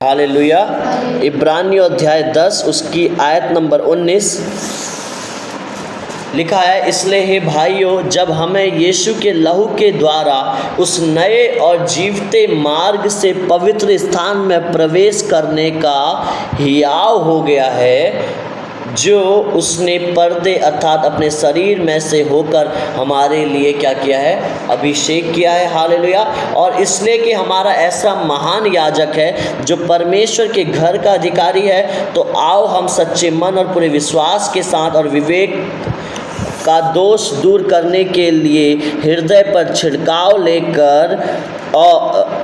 Hallelujah. इब्रानियों अध्याय 10 उसकी आयत नंबर 19 लिखा है, इसलिए हे भाइयों, जब हमें यीशु के लहू के द्वारा उस नए और जीवते मार्ग से पवित्र स्थान में प्रवेश करने का हियाव हो गया है, जो उसने पर्दे अर्थात अपने शरीर में से होकर हमारे लिए क्या किया है, अभिषेक किया है। हालेलुया। और इसलिए कि हमारा ऐसा महान याजक है जो परमेश्वर के घर का अधिकारी है, तो आओ हम सच्चे मन और पूरे विश्वास के साथ और विवेक का दोष दूर करने के लिए हृदय पर छिड़काव लेकर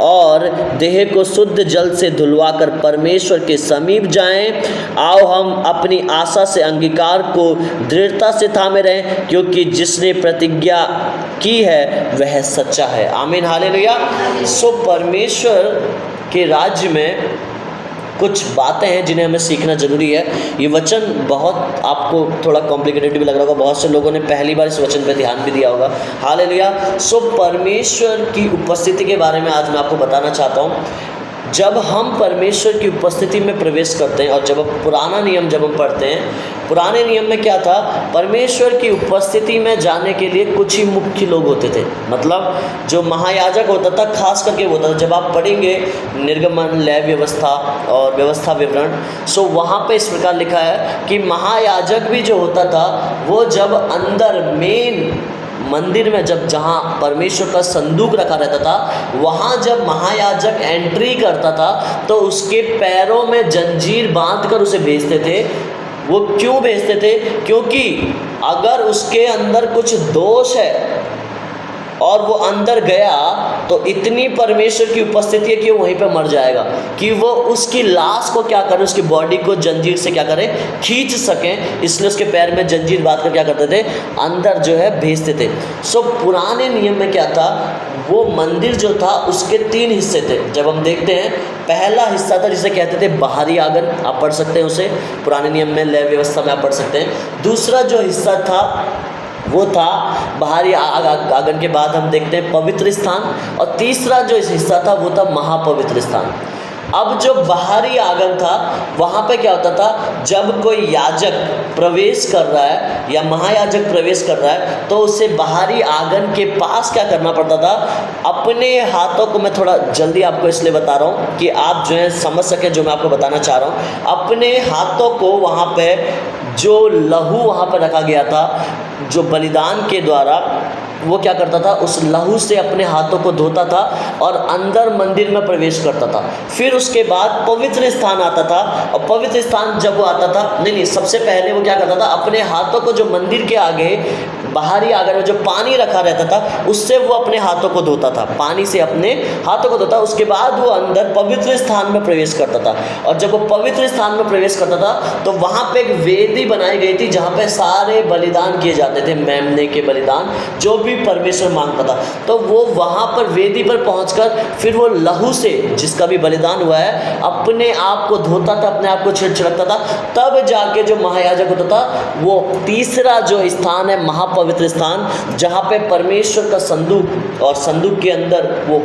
और देह को शुद्ध जल से धुलवाकर परमेश्वर के समीप जाएं। आओ हम अपनी आशा से अंगीकार को दृढ़ता से थामे रहें, क्योंकि जिसने प्रतिज्ञा की है वह सच्चा है। आमीन। हालेलुया। सो परमेश्वर के राज्य में कुछ बातें हैं जिन्हें हमें सीखना ज़रूरी है। ये वचन बहुत आपको थोड़ा कॉम्प्लिकेटेड भी लग रहा होगा, बहुत से लोगों ने पहली बार इस वचन पे ध्यान भी दिया होगा। हालेलुया। सो परमेश्वर की उपस्थिति के बारे में आज मैं आपको बताना चाहता हूँ। जब हम परमेश्वर की उपस्थिति में प्रवेश करते हैं, और जब पुराना नियम जब हम पढ़ते हैं, पुराने नियम में क्या था, परमेश्वर की उपस्थिति में जाने के लिए कुछ ही मुख्य लोग होते थे। मतलब जो महायाजक होता था, खास करके होता था। जब आप पढ़ेंगे निर्गमन, लय व्यवस्था और व्यवस्था विवरण, सो वहाँ पे इस प्रकार लिखा है कि महायाजक भी जो होता था, वो जब अंदर मेन मंदिर में जहाँ परमेश्वर का संदूक रखा रहता था, वहाँ जब महायाजक एंट्री करता था तो उसके पैरों में जंजीर बांधकर उसे भेजते थे। वो क्यों भेजते थे? क्योंकि अगर उसके अंदर कुछ दोष है और वो अंदर गया तो इतनी परमेश्वर की उपस्थिति है कि वो वहीं पे मर जाएगा, कि वो उसकी लाश को क्या करें, उसकी बॉडी को जंजीर से क्या करें, खींच सकें। इसलिए उसके पैर में जंजीर बांध कर क्या करते थे, अंदर जो है भेजते थे। सो पुराने नियम में क्या था, वो मंदिर जो था उसके 3 हिस्से थे। जब हम देखते हैं, पहला हिस्सा था जिसे कहते थे बाहरी आंगन, आप पढ़ सकते हैं उसे, पुराने नियम में लय व्यवस्था में आप पढ़ सकते हैं। दूसरा जो हिस्सा था वो था बाहरी आंगन के बाद हम देखते हैं पवित्र स्थान, और तीसरा जो इस हिस्सा था वो था महापवित्र स्थान। अब जो बाहरी आंगन था, वहाँ पे क्या होता था, जब कोई याजक प्रवेश कर रहा है या महायाजक प्रवेश कर रहा है तो उसे बाहरी आंगन के पास क्या करना पड़ता था, अपने हाथों को, मैं थोड़ा जल्दी आपको इसलिए बता रहा हूँ कि आप जो है समझ सकें जो मैं आपको बताना चाह रहा हूँ। अपने हाथों को वहाँ पे जो लहू वहाँ पर रखा गया था, जो बलिदान के द्वारा, वो क्या करता था, उस लहू से अपने हाथों को धोता था और अंदर मंदिर में प्रवेश करता था। फिर उसके बाद पवित्र स्थान आता था, और पवित्र स्थान जब वो आता था, नहीं, सबसे पहले वो क्या करता था, अपने हाथों को जो मंदिर के आगे बाहरी आंगन में जो पानी रखा रहता था उससे वो अपने हाथों को धोता था, पानी से अपने हाथों को धोता। उसके बाद वो अंदर पवित्र स्थान में प्रवेश करता था, और जब वो पवित्र स्थान में प्रवेश करता था तो वहाँ पे एक वेदी बनाई गई थी जहाँ पे सारे बलिदान किए जाते थे, मेमने के बलिदान जो भी परमेश्वर मांगता था। तो वो वहाँ पर वेदी पर पहुँचकर फिर वो लहू से, जिसका भी बलिदान हुआ है, अपने आप को धोता था, अपने आप को छिड़कता था। तब जाके जो महायाजक होता था, वो तीसरा जो स्थान है महापवित्र स्थान, जहाँ पे परमेश्वर का संदूक, और संदूक के अंदर वो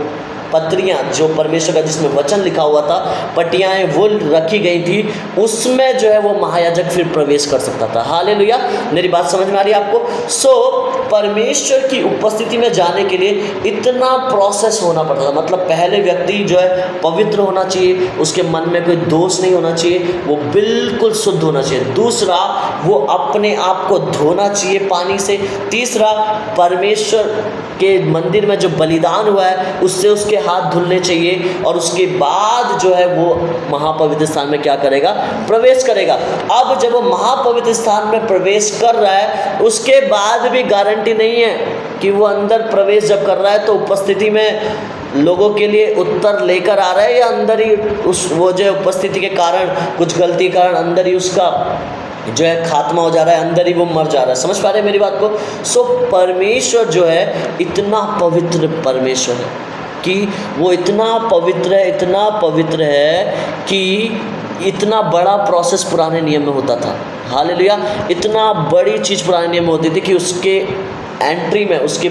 पत्रियाँ जो परमेश्वर का, जिसमें वचन लिखा हुआ था, पटियाएँ वो रखी गई थी, उसमें जो है वो महायाजक फिर प्रवेश कर सकता था। हालेलुया। मेरी बात समझ में आ रही है आपको? सो परमेश्वर की उपस्थिति में जाने के लिए इतना प्रोसेस होना पड़ता था। मतलब पहले व्यक्ति जो है पवित्र होना चाहिए, उसके मन में कोई दोष नहीं होना चाहिए, वो बिल्कुल शुद्ध होना चाहिए। दूसरा, वो अपने आप को धोना चाहिए पानी से। तीसरा, परमेश्वर के मंदिर में जो बलिदान हुआ है उससे उसके हाथ धुलने चाहिए, और उसके बाद जो है वो महापवित्र स्थान में क्या करेगा, प्रवेश करेगा। अब जब वो महापवित्र स्थान में प्रवेश कर रहा है, उसके बाद भी गारंटी नहीं है कि वो अंदर प्रवेश जब कर रहा है तो उपस्थिति में लोगों के लिए उत्तर लेकर आ रहा है, या अंदर ही उस वो जो उपस्थिति के कारण, कुछ गलती के कारण अंदर ही उसका जो है खात्मा हो जा रहा है, अंदर ही वो मर जा रहा है। समझ पा रहे हैं मेरी बात को? सो परमेश्वर जो है इतना पवित्र परमेश्वर है कि वो इतना पवित्र है, इतना पवित्र है कि इतना बड़ा प्रोसेस पुराने नियम में होता था। हालेलुया। इतना बड़ी चीज़ पुराने नियम में होती थी कि उसके एंट्री में, उसके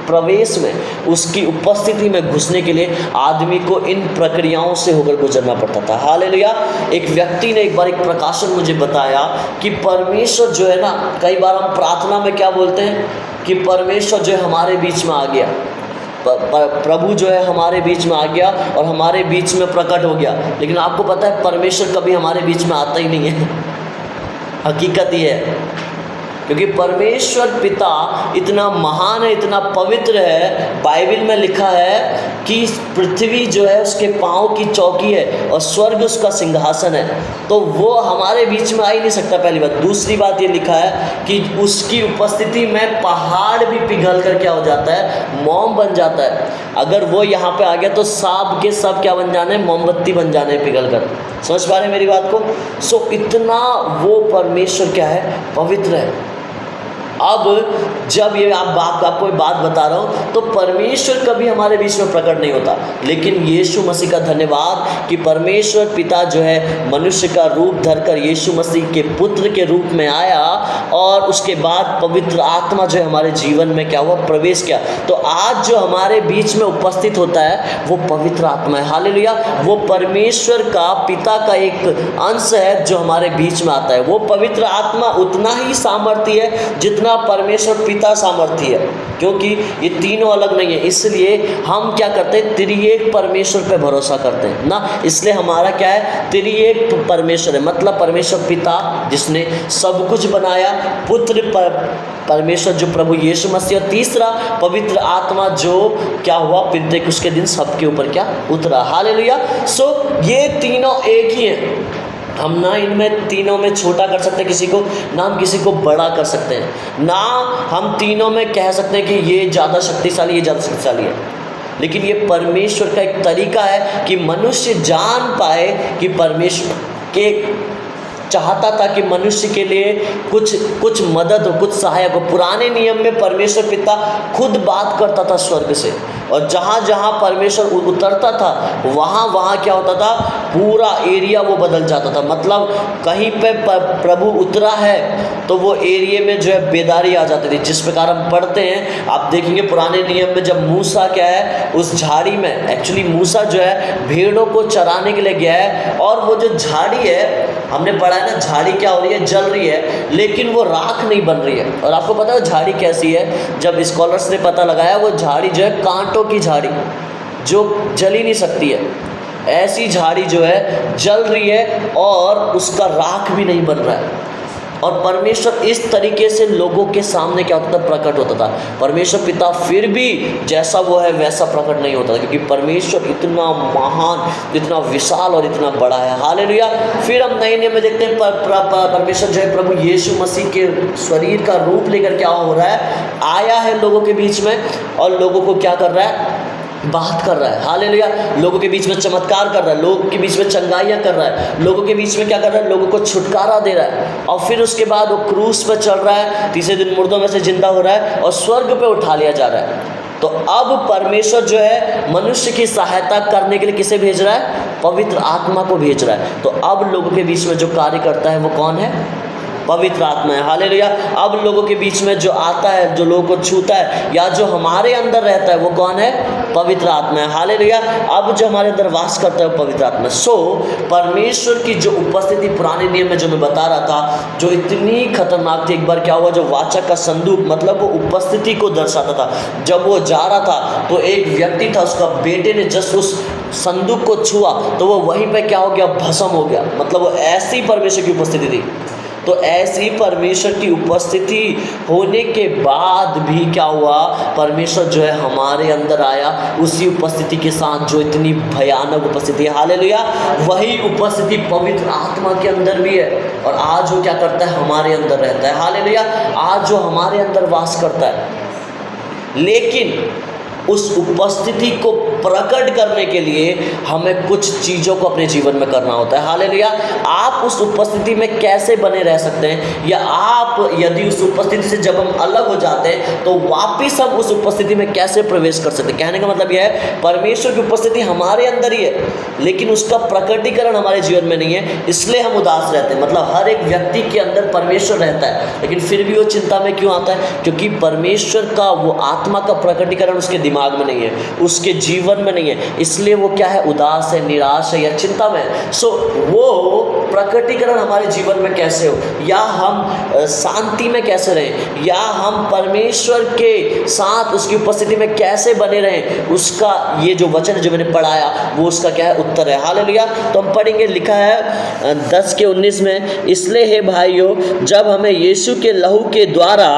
प्रवेश में, उसकी उपस्थिति में घुसने के लिए आदमी को इन प्रक्रियाओं से होकर गुजरना पड़ता था। हालेलुया। एक व्यक्ति ने एक बार एक प्रकाशन मुझे बताया कि परमेश्वर जो है ना, कई बार हम प्रार्थना में क्या बोलते हैं कि परमेश्वर जो है हमारे बीच में आ गया, प्रभु जो है हमारे बीच में आ गया और हमारे बीच में प्रकट हो गया। लेकिन आपको पता है परमेश्वर कभी हमारे बीच में आता ही नहीं है। हकीकत ये है, क्योंकि परमेश्वर पिता इतना महान है, इतना पवित्र है। बाइबल में लिखा है कि पृथ्वी जो है उसके पाँव की चौकी है और स्वर्ग उसका सिंहासन है, तो वो हमारे बीच में आ ही नहीं सकता, पहली बात। दूसरी बात ये लिखा है कि उसकी उपस्थिति में पहाड़ भी पिघल कर क्या हो जाता है, मोम बन जाता है। अगर वो यहाँ पे आ गया तो सब के सब क्या बन जाने, मोमबत्ती बन जाने पिघल कर। समझ पा रहे हैं मेरी बात को? सो इतना वो परमेश्वर क्या है, पवित्र है। अब जब ये आपको एक बात बता रहा हूँ, तो परमेश्वर कभी हमारे बीच में प्रकट नहीं होता, लेकिन यीशु मसीह का धन्यवाद कि परमेश्वर पिता जो है मनुष्य का रूप धरकर यीशु मसीह के पुत्र के रूप में आया और उसके बाद पवित्र आत्मा जो है हमारे जीवन में क्या हुआ, प्रवेश किया। तो आज जो हमारे बीच में उपस्थित होता है वो पवित्र आत्मा है। हालेलुया। वो परमेश्वर का पिता का एक अंश है जो हमारे बीच में आता है। वो पवित्र आत्मा उतना ही सामर्थ्य है जितना परमेश्वर पिता सामर्थ्य है, क्योंकि ये तीनों अलग नहीं है। इसलिए हम क्या करते हैं, त्रिएक परमेश्वर पे भरोसा करते हैं ना। इसलिए हमारा क्या है, त्रिएक परमेश्वर है, मतलब परमेश्वर पिता जिसने सब कुछ बनाया, पुत्र परमेश्वर जो प्रभु यीशु मसीह, और तीसरा पवित्र आत्मा जो क्या हुआ, पिंतेकुस्त के दिन सबके ऊपर क्या उतरा। हालेलुया। सो ये तीनों एक ही हैं। हम ना इनमें तीनों में छोटा कर सकते हैं किसी को, ना हम किसी को बड़ा कर सकते हैं, ना हम तीनों में कह सकते हैं कि ये ज़्यादा शक्तिशाली, ये ज़्यादा शक्तिशाली है। लेकिन ये परमेश्वर का एक तरीका है कि मनुष्य जान पाए कि परमेश्वर के चाहता था कि मनुष्य के लिए कुछ मदद हो, कुछ सहायक हो। पुराने नियम में परमेश्वर पिता खुद बात करता था स्वर्ग से, और जहाँ जहाँ परमेश्वर उतरता था वहाँ क्या होता था, पूरा एरिया वो बदल जाता था। मतलब कहीं पे प्रभु उतरा है तो वो एरिया में जो है बेदारी आ जाती थी। जिस प्रकार हम पढ़ते हैं, आप देखेंगे पुराने नियम में जब मूसा क्या है उस झाड़ी में, एक्चुअली मूसा जो है भेड़ों को चराने के लिए गया है, और वो जो झाड़ी है, हमने पढ़ा है ना, झाड़ी क्या हो रही है, जल रही है, लेकिन वो राख नहीं बन रही है। और आपको पता है झाड़ी कैसी है, जब स्कॉलर्स ने पता लगाया, वो झाड़ी जो है कांटों की झाड़ी जो जल ही नहीं सकती है, ऐसी झाड़ी जो है जल रही है और उसका राख भी नहीं बन रहा है। और परमेश्वर इस तरीके से लोगों के सामने क्या होता था, प्रकट होता था। परमेश्वर पिता फिर भी जैसा वो है वैसा प्रकट नहीं होता था, क्योंकि परमेश्वर इतना महान, इतना विशाल और इतना बड़ा है। हालेलुया। फिर हम नए नियम में देखते हैं परमेश्वर जो है प्रभु यीशु मसीह के शरीर का रूप लेकर क्या हो रहा है, आया है लोगों के बीच में, और लोगों को क्या कर रहा है, बात कर रहा है। हालेलुया। लोगों के बीच में चमत्कार कर रहा है, लोगों के बीच में चंगाइयाँ कर रहा है, लोगों के बीच में क्या कर रहा है, लोगों को छुटकारा दे रहा है। और फिर उसके बाद वो क्रूस पर चढ़ रहा है, तीसरे दिन मुर्दों में से जिंदा हो रहा है और स्वर्ग पे उठा लिया जा रहा है। तो अब परमेश्वर जो है मनुष्य की सहायता करने के लिए किसे भेज रहा है, पवित्र आत्मा को भेज रहा है। तो अब लोगों के बीच में जो कार्य करता है वो कौन है, पवित्र आत्मा है। हालेलुया। अब लोगों के बीच में जो आता है, जो लोगों को छूता है, या जो हमारे अंदर रहता है, वो कौन है, पवित्र आत्मा है। हालेलुया। अब जो हमारे अंदर वास करता है वो पवित्र आत्मा। सो परमेश्वर की जो उपस्थिति पुराने नियम में जो मैं बता रहा था, जो इतनी खतरनाक थी, एक बार क्या हुआ, जो वाचा का संदूक, मतलब वो उपस्थिति को दर्शाता था, जब वो जा रहा था तो एक व्यक्ति था, उसका बेटे ने जस्ट उस संदूक को छुआ तो वो वहीं पे क्या हो गया, भस्म हो गया। मतलब वो ऐसी परमेश्वर की उपस्थिति थी। तो ऐसी परमेश्वर की उपस्थिति होने के बाद भी क्या हुआ, परमेश्वर जो है हमारे अंदर आया, उसी उपस्थिति के साथ जो इतनी भयानक उपस्थिति है। हालेलुया। वही उपस्थिति पवित्र आत्मा के अंदर भी है, और आज वो क्या करता है, हमारे अंदर रहता है। हालेलुया। आज जो हमारे अंदर वास करता है। लेकिन उस उपस्थिति को प्रकट करने के लिए हमें कुछ चीज़ों को अपने जीवन में करना होता है। हालेलुया। आप उस उपस्थिति में कैसे बने रह सकते हैं, या आप यदि उस उपस्थिति से जब हम अलग हो जाते हैं तो वापिस हम उस उपस्थिति में कैसे प्रवेश कर सकते हैं। कहने का मतलब यह है, परमेश्वर की उपस्थिति हमारे अंदर ही है, लेकिन उसका प्रकटीकरण हमारे जीवन में नहीं है, इसलिए हम उदास रहते हैं। मतलब हर एक व्यक्ति के अंदर परमेश्वर रहता है, लेकिन फिर भी वो चिंता में क्यों आता है? क्योंकि परमेश्वर का वो आत्मा का प्रकटीकरण उसके दिमाग में नहीं है, उसके जीवन में नहीं है, इसलिए वो क्या है? उदास है, निराश है या चिंता में है। सो वो प्रकटीकरण हमारे जीवन में कैसे हो, या हम शांति में कैसे रहें, या हम परमेश्वर के साथ उसकी उपस्थिति में कैसे बने रहें, उसका ये जो वचन जो मैंने पढ़ाया वो उसका क्या है? उत्तर है। हालेलुया। तो हम पढ़ेंगे, लिखा है 10:19 में, इसलिए हे भाइयों, जब हमें यीशु के लहू के द्वारा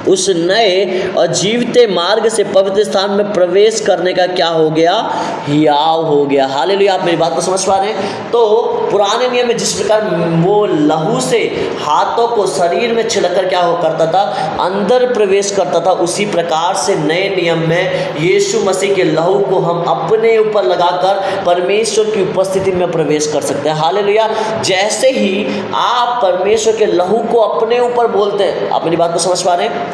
उस नए और जीवते मार्ग से पवित्र स्थान में प्रवेश करने का क्या हो गया? हियाव हो गया। हालेलुया। आप मेरी बात को समझ पा रहे हैं? तो पुराने नियम में जिस प्रकार वो लहू से हाथों को शरीर में छिड़कर क्या हो करता था? अंदर प्रवेश करता था, उसी प्रकार से नए नियम में यीशु मसीह के लहू को हम अपने ऊपर लगाकर परमेश्वर की उपस्थिति में प्रवेश कर सकते हैं। हालेलुया। जैसे ही आप परमेश्वर के लहू को अपने ऊपर बोलते हैं, आप मेरी बात को समझ पा रहे हैं?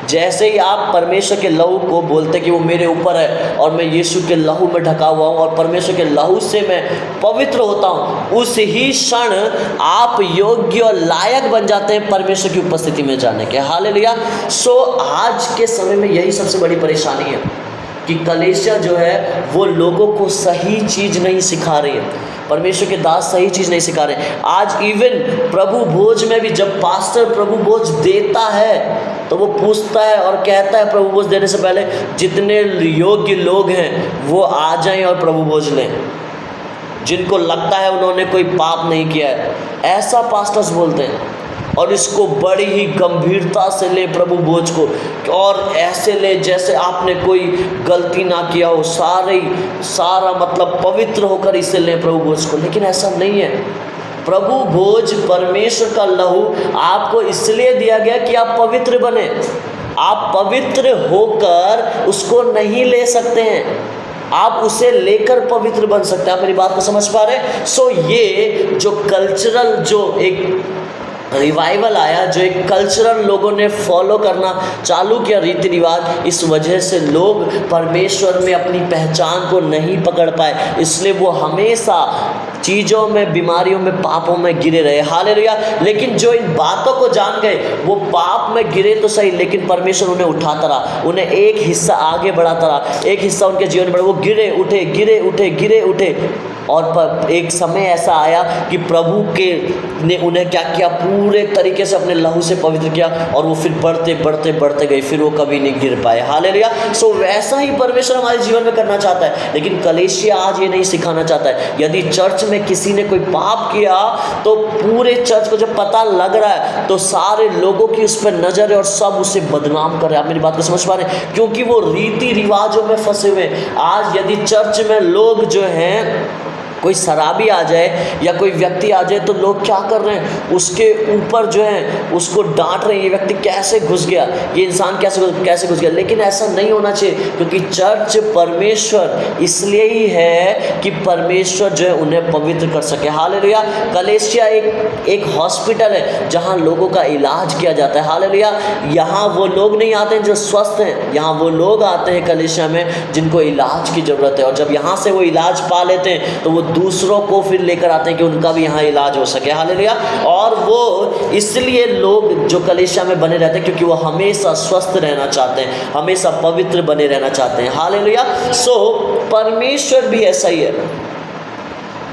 जैसे ही आप परमेश्वर के लहू को बोलते कि वो मेरे ऊपर है और मैं यीशु के लहू में ढका हुआ हूँ और परमेश्वर के लहू से मैं पवित्र होता हूँ, उस ही क्षण आप योग्य और लायक बन जाते हैं परमेश्वर की उपस्थिति में जाने के। हालेलुया। सो आज के समय में यही सबसे बड़ी परेशानी है कि कलीसिया जो है वो लोगों को सही चीज़ नहीं सिखा रही है, परमेश्वर के दास सही चीज़ नहीं सिखा रहे हैं। आज इवन प्रभु भोज में भी जब पास्टर प्रभु भोज देता है तो वो पूछता है और कहता है प्रभु भोज देने से पहले, जितने योग्य लोग हैं वो आ जाएं और प्रभु भोज लें, जिनको लगता है उन्होंने कोई पाप नहीं किया है। ऐसा पास्टर्स बोलते हैं और इसको बड़ी ही गंभीरता से ले प्रभु भोज को, और ऐसे ले जैसे आपने कोई गलती ना किया हो, सारा मतलब पवित्र होकर इसे लें प्रभु भोज को। लेकिन ऐसा नहीं है। प्रभु भोज परमेश्वर का लहू आपको इसलिए दिया गया कि आप पवित्र बने। आप पवित्र होकर उसको नहीं ले सकते हैं, आप उसे लेकर पवित्र बन सकते हैं। आप मेरी बात को समझ पा रहे हैं? सो ये जो कल्चरल जो एक रिवाइवल आया, जो एक कल्चरल लोगों ने फॉलो करना चालू किया रीति रिवाज, इस वजह से लोग परमेश्वर में अपनी पहचान को नहीं पकड़ पाए, इसलिए वो हमेशा चीज़ों में, बीमारियों में, पापों में गिरे रहे। हालेलुया। लेकिन जो इन बातों को जान गए वो पाप में गिरे तो सही, लेकिन परमेश्वर उन्हें उठाता रहा, उन्हें एक हिस्सा आगे बढ़ाता रहा, एक हिस्सा उनके जीवन में। वो गिरे उठे, गिरे उठे, गिरे उठे, और एक समय ऐसा आया कि प्रभु के ने उन्हें क्या किया? पूरे तरीके से अपने लहू से पवित्र किया, और वो फिर बढ़ते बढ़ते बढ़ते गए, फिर वो कभी नहीं गिर पाए। हालेलुया। सो वैसा ही परमेश्वर हमारे जीवन में करना चाहता है, लेकिन कलीसिया आज ये नहीं सिखाना चाहता है। यदि चर्च में किसी ने कोई पाप किया तो पूरे चर्च को जब पता लग रहा है तो सारे लोगों की उस पर नजर है और सब उसे बदनाम कर रहे हैं। आप मेरी बात को समझ पा रहे हैं? क्योंकि वो रीति रिवाजों में फंसे हुए। आज यदि चर्च में लोग जो हैं, कोई शराबी आ जाए या कोई व्यक्ति आ जाए तो लोग क्या कर रहे हैं? उसके ऊपर जो है उसको डांट रहे हैं, ये व्यक्ति कैसे घुस गया, ये इंसान कैसे घुस गया। लेकिन ऐसा नहीं होना चाहिए, क्योंकि चर्च परमेश्वर इसलिए ही है कि परमेश्वर जो है उन्हें पवित्र कर सके। हालेलुया। कलीसिया एक हॉस्पिटल है जहाँ लोगों का इलाज किया जाता है। हालेलुया। यहाँ वो लोग नहीं आते हैं जो स्वस्थ हैं, यहाँ वो लोग आते हैं कलीसिया में जिनको इलाज की ज़रूरत है, और जब यहाँ से वो इलाज पा लेते हैं तो वो दूसरों को फिर लेकर आते हैं कि उनका भी यहाँ इलाज हो सके। हालेलुया। और वो इसलिए लोग जो कलीसिया में बने रहते हैं क्योंकि वो हमेशा स्वस्थ रहना चाहते हैं, हमेशा पवित्र बने रहना चाहते हैं। हालेलुया। सो परमेश्वर भी ऐसा ही है।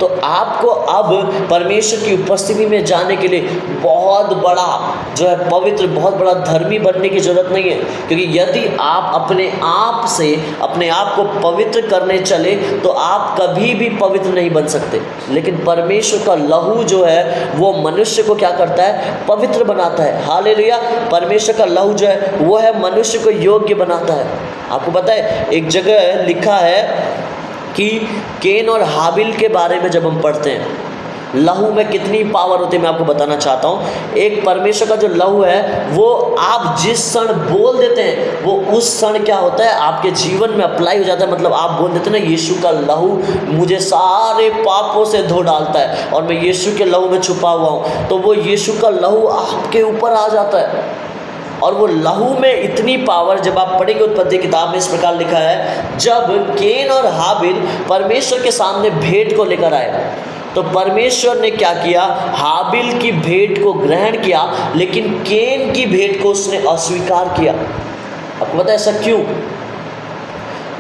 तो आपको अब परमेश्वर की उपस्थिति में जाने के लिए बहुत बड़ा जो है पवित्र, बहुत बड़ा धर्मी बनने की ज़रूरत नहीं है, क्योंकि यदि आप अपने आप से अपने आप को पवित्र करने चले तो आप कभी भी पवित्र नहीं बन सकते। लेकिन परमेश्वर का लहू जो है वो मनुष्य को क्या करता है? पवित्र बनाता है। हालेलुया। परमेश्वर का लहू जो है वो है मनुष्य को योग्य बनाता है। आपको पता है एक जगह लिखा है कि केन और हाबिल के बारे में जब हम पढ़ते हैं लहू में कितनी पावर होती है मैं आपको बताना चाहता हूँ। एक परमेश्वर का जो लहू है वो आप जिस क्षण बोल देते हैं वो उस क्षण क्या होता है आपके जीवन में अप्लाई हो जाता है। मतलब आप बोल देते हैं ना, यीशु का लहू मुझे सारे पापों से धो डालता है और मैं यीशु के लहू में छुपा हुआ हूँ, तो वो यीशु का लहू आपके ऊपर आ जाता है। और वो लहू में इतनी पावर, जब आप पढ़ेंगे उत्पत्ति किताब में इस प्रकार लिखा है, जब केन और हाबिल परमेश्वर के सामने भेंट को लेकर आए तो परमेश्वर ने क्या किया, हाबिल की भेंट को ग्रहण किया लेकिन केन की भेंट को उसने अस्वीकार किया। आपको पता है ऐसा क्यों?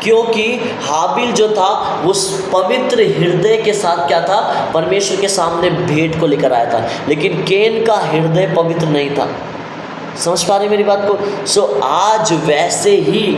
क्योंकि हाबिल जो था वो पवित्र हृदय के साथ क्या था, परमेश्वर के सामने भेंट को लेकर आया था, लेकिन केन का हृदय पवित्र नहीं था। समझ पा रहे मेरी बात को? सो आज वैसे ही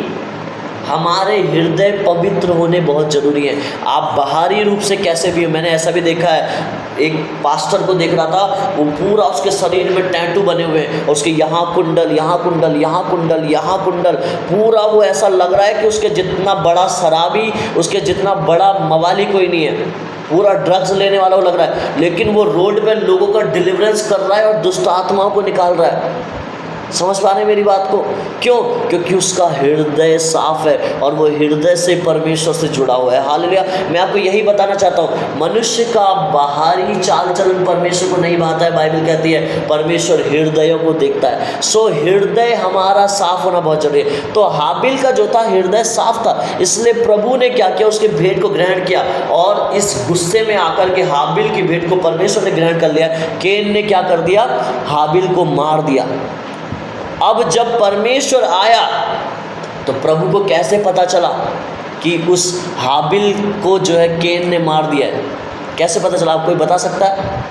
हमारे हृदय पवित्र होने बहुत ज़रूरी है। आप बाहरी रूप से कैसे भी हो, मैंने ऐसा भी देखा है, एक पास्टर को देख रहा था, वो पूरा उसके शरीर में टैटू बने हुए हैं, उसके यहाँ कुंडल, यहाँ कुंडल, यहाँ कुंडल, यहाँ कुंडल, पूरा वो ऐसा लग रहा है कि उसके जितना बड़ा शराबी, उसके जितना बड़ा मवाली कोई नहीं है, पूरा ड्रग्स लेने वाला वो लग रहा है, लेकिन वो रोड पे लोगों का डिलीवरेंस कर रहा है और दुष्ट आत्माओं को निकाल रहा है। समझ पा रहे मेरी बात को? क्यों? क्योंकि उसका हृदय साफ है और वो हृदय से परमेश्वर से जुड़ा हुआ है। हालेलुया। मैं आपको यही बताना चाहता हूँ, मनुष्य का बाहरी चाल चलन परमेश्वर को नहीं भाता है। बाइबल कहती है परमेश्वर हृदयों को देखता है। सो हृदय हमारा साफ होना बहुत जरूरी है। तो हाबिल का जो था हृदय साफ था, इसलिए प्रभु ने क्या किया, उसके भेंट को ग्रहण किया और इस गुस्से में आकर के हाबिल की भेंट को परमेश्वर ने ग्रहण कर लिया। केन ने क्या कर दिया, हाबिल को मार दिया। अब जब परमेश्वर आया तो प्रभु को कैसे पता चला कि उस हाबिल को जो है केन ने मार दिया है? कैसे पता चला? आप कोई बता सकता है?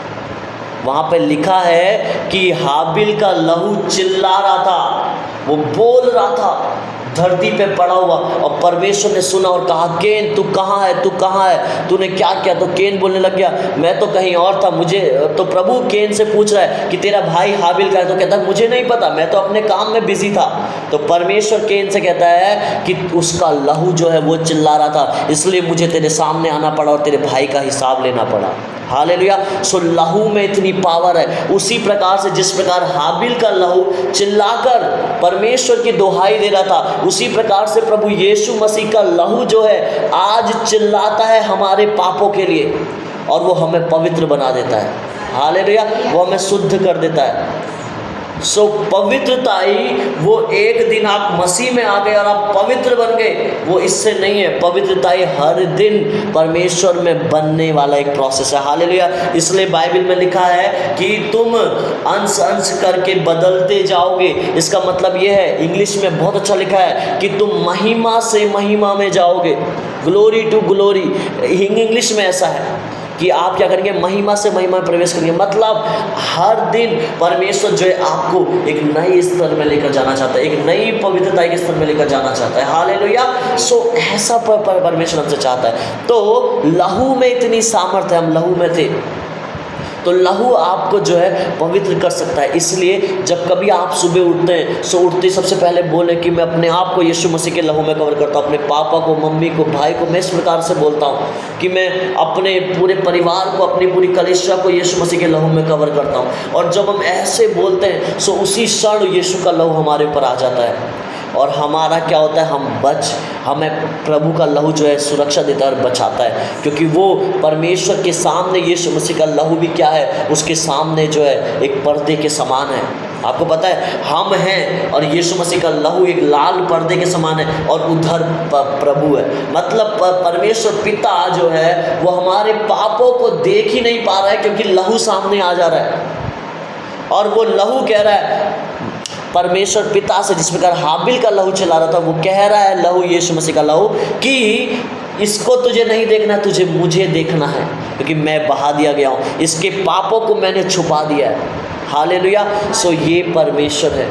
वहाँ पे लिखा है कि हाबिल का लहू चिल्ला रहा था, वो बोल रहा था धरती पे पड़ा हुआ, और परमेश्वर ने सुना और कहा केन तू कहाँ है, तू कहाँ है, तूने क्या किया? तो केन बोलने लग गया मैं तो कहीं और था, मुझे तो प्रभु केन से पूछ रहा है कि तेरा भाई हाबिल का है, तो कहता है मुझे नहीं पता, मैं तो अपने काम में बिजी था। तो परमेश्वर केन से कहता है कि उसका लहू जो है वो चिल्ला रहा था, इसलिए मुझे तेरे सामने आना पड़ा और तेरे भाई का हिसाब लेना पड़ा। हालेलुया। सो लहू में इतनी पावर है। उसी प्रकार से जिस प्रकार हाबिल का लहू चिल्लाकर परमेश्वर की दुहाई दे रहा था, उसी प्रकार से प्रभु यीशु मसीह का लहू जो है आज चिल्लाता है हमारे पापों के लिए और वो हमें पवित्र बना देता है। हालेलुया। वो हमें शुद्ध कर देता है। सो पवित्रता ही वो एक दिन आप मसीह में आ गए और आप पवित्र बन गए, वो इससे नहीं है। पवित्रता ही हर दिन परमेश्वर में बनने वाला एक प्रोसेस है। हालेलुया। इसलिए बाइबल में लिखा है कि तुम अंश अंश करके बदलते जाओगे। इसका मतलब ये है, इंग्लिश में बहुत अच्छा लिखा है कि तुम महिमा से महिमा में जाओगे, ग्लोरी टू ग्लोरी। इंग्लिश में ऐसा है कि आप क्या करेंगे, महिमा से महिमा में प्रवेश करेंगे। मतलब हर दिन परमेश्वर जो है आपको एक नए स्तर में लेकर जाना चाहता है, एक नई पवित्रता के स्तर में लेकर जाना चाहता है। हालेलुया। सो ऐसा परमेश्वर हमसे चाहता है। तो लहू में इतनी सामर्थ्य, हम लहू में थे, तो लहू आपको जो है पवित्र कर सकता है। इसलिए जब कभी आप सुबह उठते हैं, सो उठते सबसे पहले बोले कि मैं अपने आप को यीशु मसीह के लहू में कवर करता हूँ। अपने पापा को, मम्मी को, भाई को मैं इस प्रकार से बोलता हूँ कि मैं अपने पूरे परिवार को, अपनी पूरी कलीसिया को यीशु मसीह के लहू में कवर करता हूँ। और जब हम ऐसे बोलते हैं सो उसी क्षण यीशु का लहू हमारे ऊपर आ जाता है और हमारा क्या होता है, हमें प्रभु का लहू जो है सुरक्षा देता है और बचाता है। क्योंकि वो परमेश्वर के सामने यीशु मसीह का लहू भी क्या है, उसके सामने जो है एक पर्दे के समान है। आपको पता है हम हैं और यीशु मसीह का लहू एक लाल पर्दे के समान है और उधर प्रभु है। मतलब परमेश्वर पिता जो है वो हमारे पापों को देख ही नहीं पा रहा है क्योंकि लहू सामने आ जा रहा है। और वो लहू कह रहा है परमेश्वर पिता से, जिस प्रकार हाबिल का लहू चला रहा था, वो कह रहा है लहू, यीशु मसीह का लहू, कि इसको तुझे नहीं देखना, तुझे मुझे देखना है क्योंकि मैं बहा दिया गया हूँ, इसके पापों को मैंने छुपा दिया है। हालेलुया। सो ये परमेश्वर है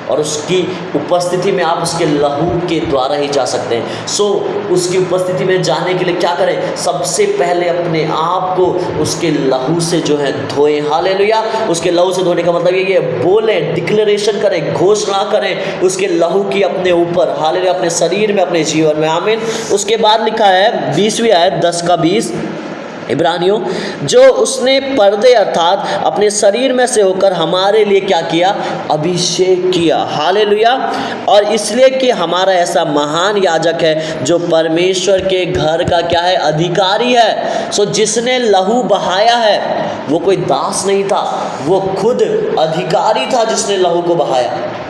और उसकी उपस्थिति में आप उसके लहू के द्वारा ही जा सकते हैं। सो उसकी उपस्थिति में जाने के लिए क्या करें, सबसे पहले अपने आप को उसके लहू से जो है धोएं। हालेलुया। उसके लहू से धोने का मतलब ये बोलें, डिक्लेरेशन करें, घोषणा करें उसके लहू की अपने ऊपर। हालेलुया। अपने शरीर में, अपने जीवन में। आमीन। उसके बाद लिखा है 20वीं आयत 10 का 20, इब्रानियों, जो उसने पर्दे अर्थात अपने शरीर में से होकर हमारे लिए क्या किया, अभिषेक किया। हालेलुया। और इसलिए कि हमारा ऐसा महान याजक है जो परमेश्वर के घर का क्या है, अधिकारी है। सो जिसने लहू बहाया है वो कोई दास नहीं था, वो खुद अधिकारी था जिसने लहू को बहाया।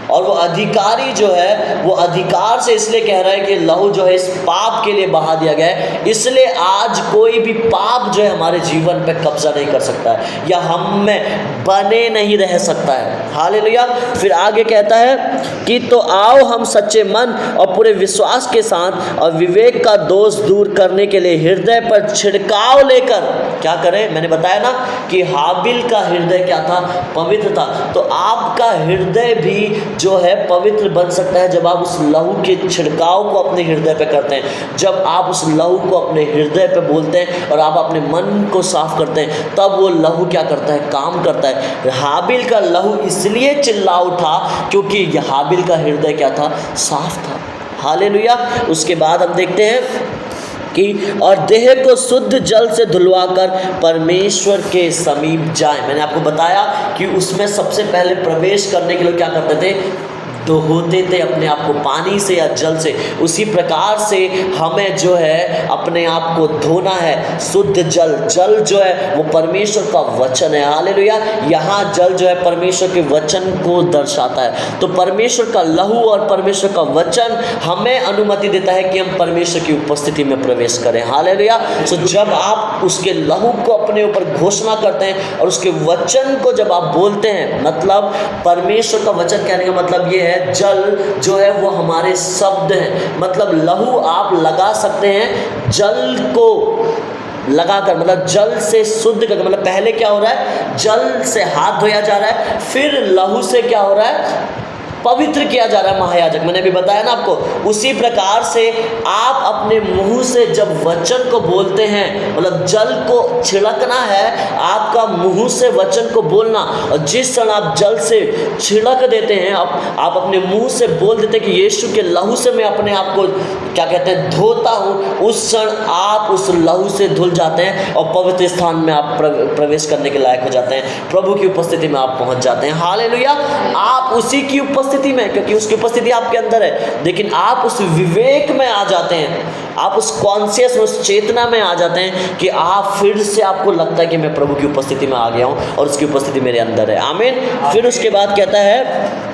और वो अधिकारी जो है वो अधिकार से इसलिए कह रहा है कि लहू जो है इस पाप के लिए बहा दिया गया है, इसलिए आज कोई भी पाप जो है हमारे जीवन पे कब्जा नहीं कर सकता है या हम में बने नहीं रह सकता है। हालेलुया। फिर आगे कहता है कि तो आओ हम सच्चे मन और पूरे विश्वास के साथ और विवेक का दोष दूर करने के लिए हृदय पर छिड़काव लेकर क्या करें। मैंने बताया ना कि हाबिल का हृदय क्या था, पवित्र था। तो आपका हृदय भी जो है पवित्र बन सकता है जब आप उस लहू के छिड़काव को अपने हृदय पे करते हैं, जब आप उस लहू को अपने हृदय पे बोलते हैं और आप अपने मन को साफ करते हैं, तब वो लहू क्या करता है, काम करता है। हाबिल का लहू इसलिए चिल्ला उठा क्योंकि हाबिल का हृदय क्या था, साफ था। हालेलुया। उसके बाद हम देखते हैं कि और देह को शुद्ध जल से धुलवाकर परमेश्वर के समीप जाए। मैंने आपको बताया कि उसमें सबसे पहले प्रवेश करने के लिए क्या करते थे, धोते थे अपने आप को पानी से या जल से। उसी प्रकार से हमें जो है अपने आप को धोना है, शुद्ध जल। जल जो है वो परमेश्वर का वचन है। हालेलुया। यहाँ जल जो है परमेश्वर के वचन को दर्शाता है। तो परमेश्वर का लहू और परमेश्वर का वचन हमें अनुमति देता है कि हम परमेश्वर की उपस्थिति में प्रवेश करें। हालेलुया। सो जब आप उसके लहू को अपने ऊपर घोषणा करते हैं और उसके वचन को जब आप बोलते हैं, मतलब परमेश्वर का वचन कहने का मतलब ये है, जल जो है वो हमारे शब्द हैं। मतलब लहू आप लगा सकते हैं, जल को लगाकर, मतलब जल से शुद्ध करके। मतलब पहले क्या हो रहा है, जल से हाथ धोया जा रहा है, फिर लहू से क्या हो रहा है, पवित्र किया जा रहा है महायाजक। मैंने भी बताया ना आपको। उसी प्रकार से आप अपने मुंह से जब वचन को बोलते हैं, मतलब जल को छिड़कना है, आपका मुंह से वचन को बोलना। और जिस क्षण आप जल से छिड़क देते हैं, आप अपने मुंह से बोल देते हैं कि यीशु के लहू से मैं अपने आप को क्या कहते हैं, धोता हूँ, उस क्षण आप उस लहू से धुल जाते हैं और पवित्र स्थान में आप प्रवेश करने के लायक हो जाते हैं। प्रभु की उपस्थिति में आप पहुँच जाते हैं। हालेलुया। आप उसी की उपस्थिति में, क्योंकि उसकी उपस्थिति आपके अंदर है, लेकिन आप उस विवेक में आ जाते हैं, आप उस कॉन्शियस, उस चेतना में आ जाते हैं कि आप फिर से आपको लगता है कि मैं प्रभु की उपस्थिति में आ गया हूं और उसकी उपस्थिति मेरे अंदर है। आमीन। फिर उसके बाद कहता है,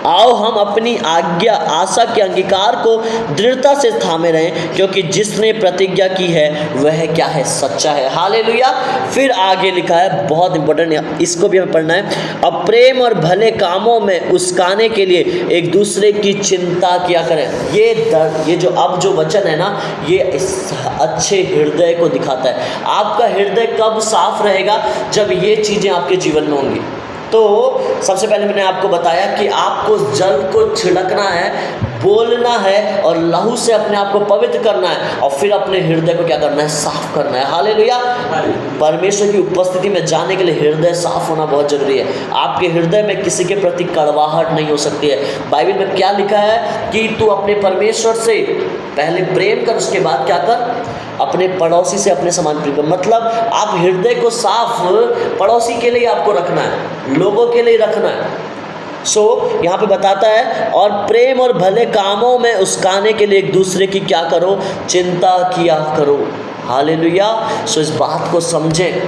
आओ हम अपनी आज्ञा आशा के अंगीकार को दृढ़ता से थामे रहें, क्योंकि जिसने प्रतिज्ञा की है वह क्या है, सच्चा है। हालेलुया। फिर आगे लिखा है, बहुत इंपॉर्टेंट, इसको भी हमें पढ़ना है। अब प्रेम और भले कामों में उस्काने के लिए एक दूसरे की चिंता किया करें। ये जो अब जो वचन है ना, ये इस अच्छे हृदय को दिखाता है। आपका हृदय कब साफ रहेगा, जब ये चीज़ें आपके जीवन में होंगी। तो सबसे पहले मैंने आपको बताया कि आपको जल को छिड़कना है, बोलना है और लहू से अपने आप को पवित्र करना है, और फिर अपने हृदय को क्या करना है, साफ करना है। हालेलुया। परमेश्वर की उपस्थिति में जाने के लिए हृदय साफ होना बहुत जरूरी है। आपके हृदय में किसी के प्रति कड़वाहट नहीं हो सकती है। बाइबल में क्या लिखा है कि तू अपने परमेश्वर से पहले प्रेम कर, उसके बाद क्या कर, अपने पड़ोसी से अपने समान प्रेम कर। मतलब आप हृदय को साफ पड़ोसी के लिए आपको रखना है, लोगों के लिए रखना है। यहाँ पे बताता है, और प्रेम और भले कामों में उस्काने के लिए एक दूसरे की क्या करो, चिंता किया करो। हालेलुया। इस बात को समझें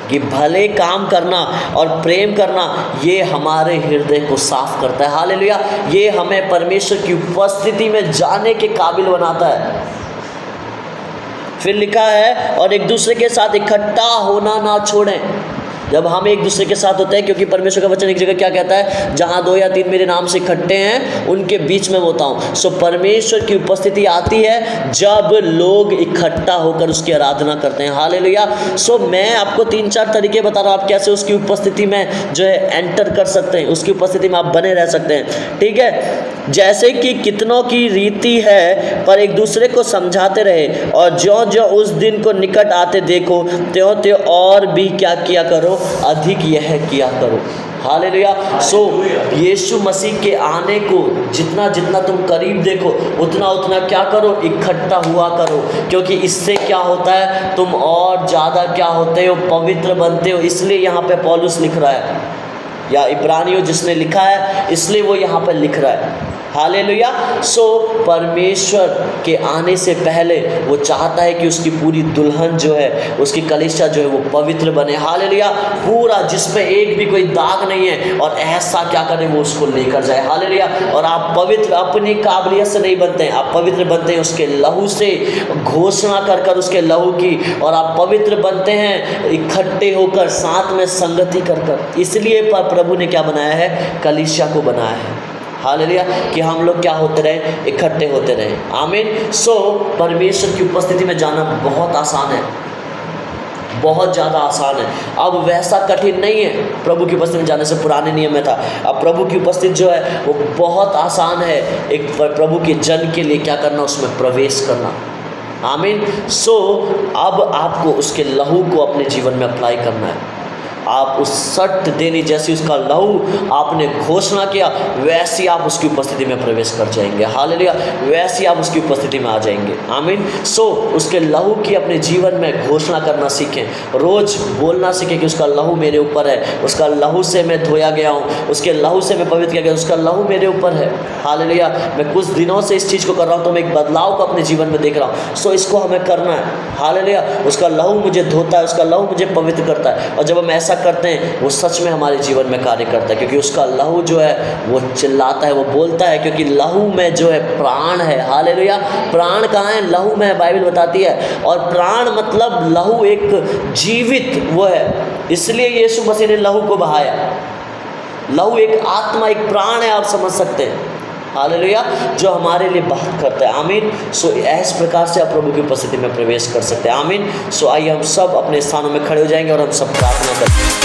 कि भले काम करना और प्रेम करना ये हमारे हृदय को साफ करता है। हालेलुया। ये हमें परमेश्वर की उपस्थिति में जाने के काबिल बनाता है। फिर लिखा है, और एक दूसरे के साथ इकट्ठा होना ना छोड़ें। जब हम एक दूसरे के साथ होते हैं, क्योंकि परमेश्वर का वचन एक जगह क्या कहता है, जहाँ 2 या 3 मेरे नाम से इकट्ठे हैं उनके बीच में होता हूँ। परमेश्वर की उपस्थिति आती है जब लोग इकट्ठा होकर उसकी आराधना करते हैं। हालेलुया। मैं आपको 3-4 तरीके बता रहा हूँ आप कैसे उसकी उपस्थिति में जो है एंटर कर सकते हैं, उसकी उपस्थिति में आप बने रह सकते हैं। ठीक है। जैसे कि कितनों की रीति है, पर एक दूसरे को समझाते रहे, और ज्यों ज्यों उस दिन को निकट आते देखो त्यों त्यों और भी क्या किया करो, अधिक यह किया करो। हालेलुया। सो यीशु मसीह के आने को जितना जितना तुम करीब देखो उतना उतना क्या करो, इकट्ठा हुआ करो, क्योंकि इससे क्या होता है, तुम और ज़्यादा क्या होते हो, पवित्र बनते हो। इसलिए यहाँ पे पौलुस लिख रहा है, या इब्रानियों जिसने लिखा है इसलिए वो यहाँ पर लिख रहा है। हालेलुया। सो परमेश्वर के आने से पहले वो चाहता है कि उसकी पूरी दुल्हन जो है, उसकी कलीसिया जो है वो पवित्र बने। हालेलुया। पूरा जिसमें एक भी कोई दाग नहीं है, और ऐसा क्या करें, वो उसको लेकर जाए। हालेलुया। और आप पवित्र अपनी काबिलियत से नहीं बनते हैं, आप पवित्र बनते हैं उसके लहू से, घोषणा कर कर उसके लहू की, और आप पवित्र बनते हैं इकट्ठे होकर, साथ में संगति कर कर। इसलिए प्रभु ने क्या बनाया है, कलीसिया को बनाया है। हालेलुया। कि हम लोग क्या होते रहे, इकट्ठे होते रहे। आमीन। सो परमेश्वर की उपस्थिति में जाना बहुत आसान है, बहुत ज़्यादा आसान है। अब वैसा कठिन नहीं है प्रभु की उपस्थिति में जाने से, पुराने नियम में था। अब प्रभु की उपस्थिति जो है वो बहुत आसान है। एक प्रभु के जन के लिए क्या करना, उसमें प्रवेश करना। आमीन। सो अब आपको उसके लहू को अपने जीवन में अप्लाई करना है। आप उस सत्य देनी, जैसी उसका लहू आपने घोषणा किया, वैसी आप उसकी उपस्थिति में प्रवेश कर जाएंगे। हालेलुया। वैसी आप उसकी उपस्थिति में आ जाएंगे। आमीन। सो उसके लहू की अपने जीवन में घोषणा करना सीखें, रोज बोलना सीखें कि उसका लहू मेरे ऊपर है, उसका लहू से मैं धोया गया हूँ, उसके लहू से मैं पवित्र किया गया, उसका लहू मेरे ऊपर है। हालेलुया। मैं कुछ दिनों से इस चीज़ को कर रहा हूँ, तो मैं एक बदलाव को अपने जीवन में देख रहा हूँ। सो इसको हमें करना है। हालेलुया। उसका लहू मुझे धोता है, उसका लहू मुझे पवित्र करता है, और जब हम ऐसा करते हैं वो सच में हमारे जीवन में कार्य करता है, क्योंकि उसका लहू जो है वो चिल्लाता है, वो बोलता है, क्योंकि लहू में जो है प्राण है। हालेलुया। प्राण कहाँ है, लहू में, बाइबल बताती है। और प्राण मतलब लहू एक जीवित वो है, इसलिए यीशु मसीह ने लहू को बहाया। लहू एक आत्मा, एक प्राण है, आप समझ सकते हैं। हालेलुया। जो हमारे लिए बात करता है। आमीन। सो इस प्रकार से आप प्रभु की उपस्थिति में प्रवेश कर सकते हैं। आमीन। सो आइए हम सब अपने स्थानों में खड़े हो जाएंगे और हम सब प्रार्थना करेंगे।